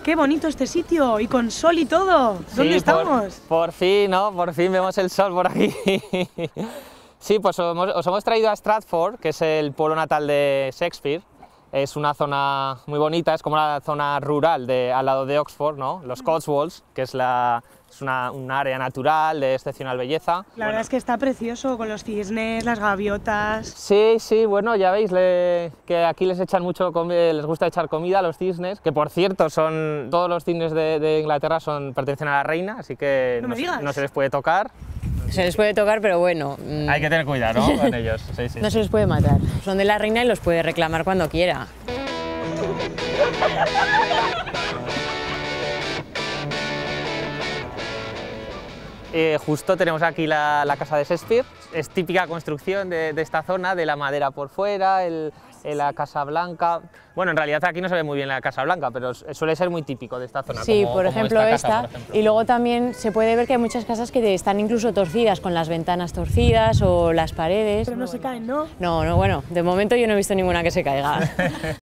Qué bonito este sitio y con sol y todo. ¿Dónde Sí, estamos? Por fin, ¿no? Por fin vemos el sol por aquí. Sí, pues os hemos traído a Stratford, que es el pueblo natal de Shakespeare. Es una zona muy bonita, es como la zona rural al lado de Oxford, ¿no? Los Cotswolds, que es un área natural de excepcional belleza. La verdad es que está precioso, con los cisnes, las gaviotas. Sí, sí, bueno, ya veis que aquí les gusta echar comida a los cisnes, que por cierto todos los cisnes de Inglaterra pertenecen a la reina, así que no se les puede tocar. Se les puede tocar, pero bueno... Hay que tener cuidado, ¿no? Con ellos. Sí, sí. No se les puede matar. Son de la reina y los puede reclamar cuando quiera. Justo tenemos aquí la casa de Shakespeare. Es típica construcción de esta zona, de la madera por fuera, la Casa Blanca. Bueno, en realidad aquí no se ve muy bien la Casa Blanca, pero suele ser muy típico de esta zona. Sí, por ejemplo esta. Y luego también se puede ver que hay muchas casas que están incluso torcidas, con las ventanas torcidas o las paredes. Pero no se caen, ¿no? No, bueno, de momento yo no he visto ninguna que se caiga.